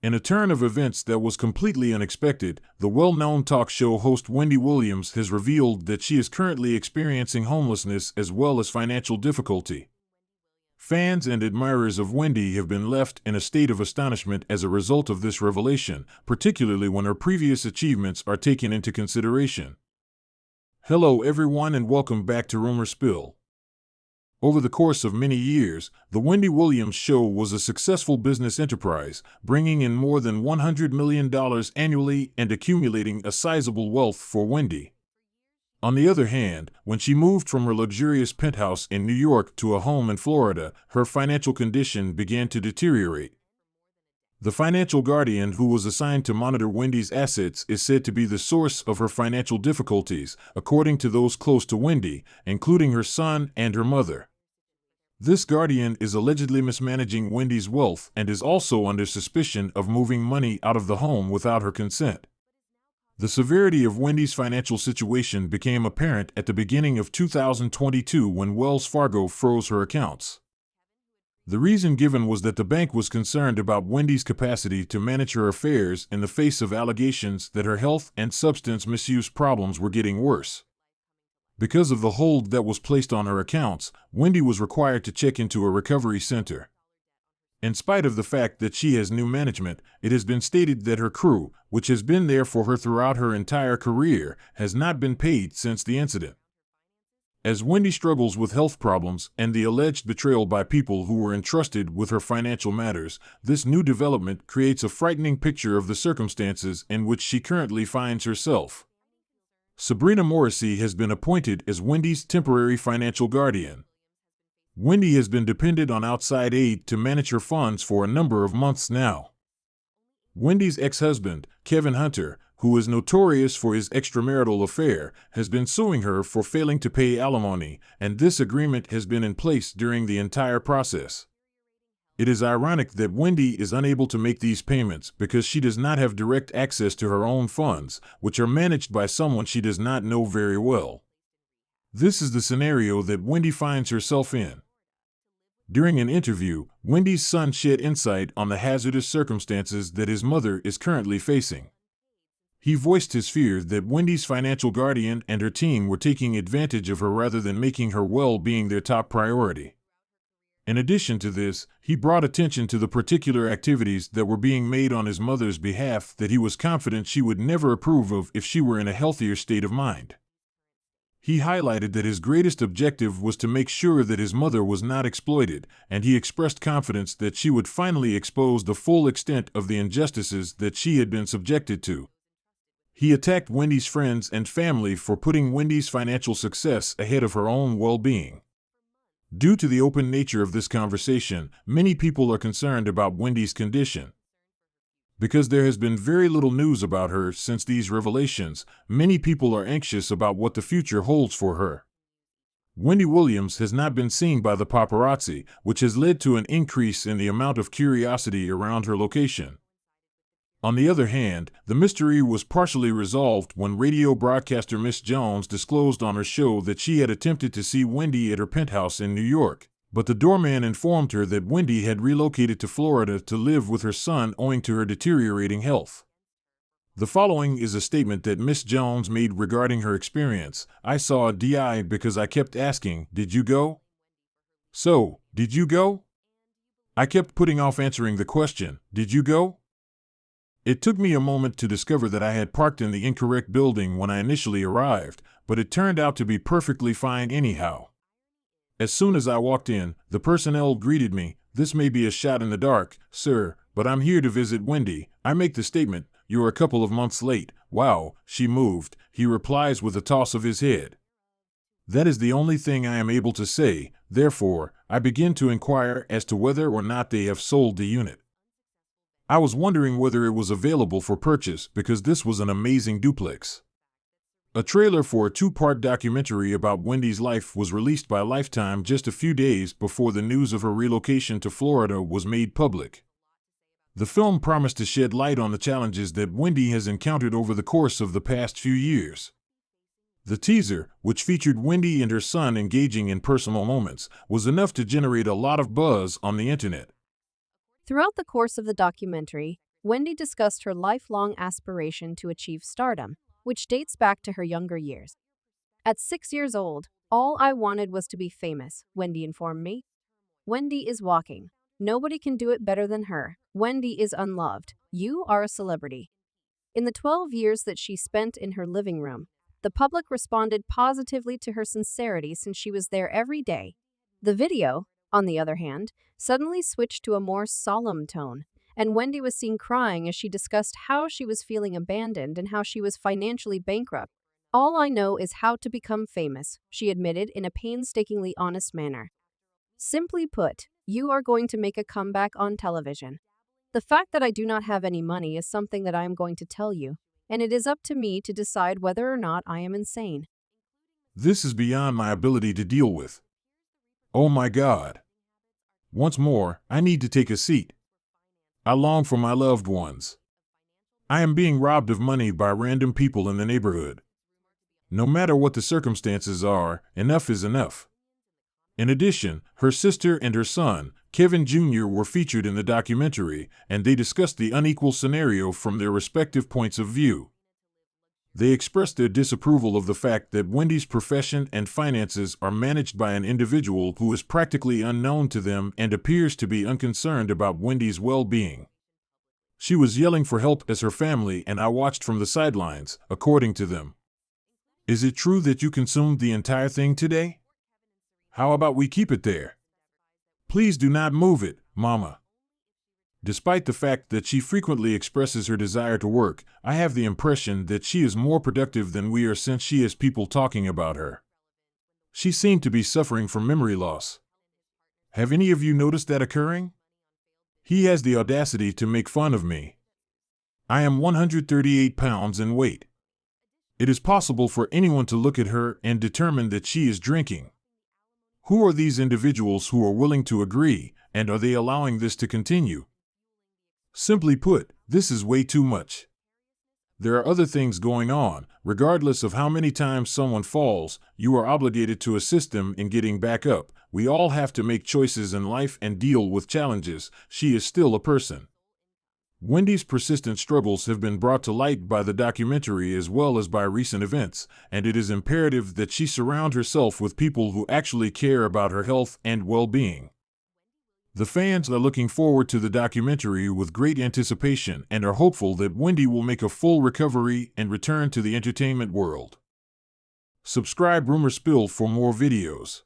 In a turn of events that was completely unexpected, the well-known talk show host Wendy Williams has revealed that she is currently experiencing homelessness as well as financial difficulty. Fans and admirers of Wendy have been left in a state of astonishment as a result of this revelation, particularly when her previous achievements are taken into consideration. Hello everyone and welcome back to Rumor Spill. Over the course of many years, the Wendy Williams Show was a successful business enterprise, bringing in more than $100 million annually and accumulating a sizable wealth for Wendy. On the other hand, when she moved from her luxurious penthouse in New York to a home in Florida, her financial condition began to deteriorate. The financial guardian who was assigned to monitor Wendy's assets is said to be the source of her financial difficulties, according to those close to Wendy, including her son and her mother. This guardian is allegedly mismanaging Wendy's wealth and is also under suspicion of moving money out of the home without her consent. The severity of Wendy's financial situation became apparent at the beginning of 2022 when Wells Fargo froze her accounts. The reason given was that the bank was concerned about Wendy's capacity to manage her affairs in the face of allegations that her health and substance misuse problems were getting worse. Because of the hold that was placed on her accounts, Wendy was required to check into a recovery center. In spite of the fact that she has new management, it has been stated that her crew, which has been there for her throughout her entire career, has not been paid since the incident. As Wendy struggles with health problems and the alleged betrayal by people who were entrusted with her financial matters, this new development creates a frightening picture of the circumstances in which she currently finds herself. Sabrina Morrissey has been appointed as Wendy's temporary financial guardian. Wendy has been dependent on outside aid to manage her funds for a number of months now. Wendy's ex-husband, Kevin Hunter, who is notorious for his extramarital affair, has been suing her for failing to pay alimony, and this agreement has been in place during the entire process. It is ironic that Wendy is unable to make these payments because she does not have direct access to her own funds, which are managed by someone she does not know very well. This is the scenario that Wendy finds herself in. During an interview, Wendy's son shed insight on the hazardous circumstances that his mother is currently facing. He voiced his fear that Wendy's financial guardian and her team were taking advantage of her rather than making her well-being their top priority. In addition to this, he brought attention to the particular activities that were being made on his mother's behalf that he was confident she would never approve of if she were in a healthier state of mind. He highlighted that his greatest objective was to make sure that his mother was not exploited, and he expressed confidence that she would finally expose the full extent of the injustices that she had been subjected to. He attacked Wendy's friends and family for putting Wendy's financial success ahead of her own well-being. Due to the open nature of this conversation, many people are concerned about Wendy's condition. Because there has been very little news about her since these revelations, many people are anxious about what the future holds for her. Wendy Williams has not been seen by the paparazzi, which has led to an increase in the amount of curiosity around her location. On the other hand, the mystery was partially resolved when radio broadcaster Miss Jones disclosed on her show that she had attempted to see Wendy at her penthouse in New York, but the doorman informed her that Wendy had relocated to Florida to live with her son owing to her deteriorating health. The following is a statement that Miss Jones made regarding her experience. "I saw a DI because I kept asking, 'Did you go?' So, did you go? I kept putting off answering the question, 'Did you go?' It took me a moment to discover that I had parked in the incorrect building when I initially arrived, but it turned out to be perfectly fine anyhow. As soon as I walked in, the personnel greeted me. 'This may be a shot in the dark, sir, but I'm here to visit Wendy.' I make the statement, 'You're a couple of months late.' 'Wow, she moved,' he replies with a toss of his head. That is the only thing I am able to say. Therefore, I begin to inquire as to whether or not they have sold the unit. I was wondering whether it was available for purchase because this was an amazing duplex." A trailer for a 2-part documentary about Wendy's life was released by Lifetime just a few days before the news of her relocation to Florida was made public. The film promised to shed light on the challenges that Wendy has encountered over the course of the past few years. The teaser, which featured Wendy and her son engaging in personal moments, was enough to generate a lot of buzz on the internet. Throughout the course of the documentary, Wendy discussed her lifelong aspiration to achieve stardom, which dates back to her younger years. At 6 years old, all I wanted was to be famous, Wendy informed me. Wendy is walking. Nobody can do it better than her. Wendy is unloved. You are a celebrity. In the 12 years that she spent in her living room, the public responded positively to her sincerity since she was there every day. The video, on the other hand, suddenly switched to a more solemn tone, and Wendy was seen crying as she discussed how she was feeling abandoned and how she was financially bankrupt. All I know is how to become famous, she admitted in a painstakingly honest manner. Simply put, you are going to make a comeback on television. The fact that I do not have any money is something that I am going to tell you, and it is up to me to decide whether or not I am insane. This is beyond my ability to deal with. Oh my God. Once more, I need to take a seat. I long for my loved ones. I am being robbed of money by random people in the neighborhood. No matter what the circumstances are, enough is enough. In addition, her sister and her son, Kevin Jr., were featured in the documentary, and they discussed the unequal scenario from their respective points of view. They expressed their disapproval of the fact that Wendy's profession and finances are managed by an individual who is practically unknown to them and appears to be unconcerned about Wendy's well-being. She was yelling for help as her family and I watched from the sidelines, according to them. Is it true that you consumed the entire thing today? How about we keep it there? Please do not move it, Mama. Despite the fact that she frequently expresses her desire to work, I have the impression that she is more productive than we are since she has people talking about her. She seemed to be suffering from memory loss. Have any of you noticed that occurring? He has the audacity to make fun of me. I am 138 pounds in weight. It is possible for anyone to look at her and determine that she is drinking. Who are these individuals who are willing to agree, and are they allowing this to continue? Simply put, this is way too much. There are other things going on. Regardless of how many times someone falls, you are obligated to assist them in getting back up. We all have to make choices in life and deal with challenges. She is still a person. Wendy's persistent struggles have been brought to light by the documentary as well as by recent events, and it is imperative that she surround herself with people who actually care about her health and well-being. The fans are looking forward to the documentary with great anticipation and are hopeful that Wendy will make a full recovery and return to the entertainment world. Subscribe Rumor Spill for more videos.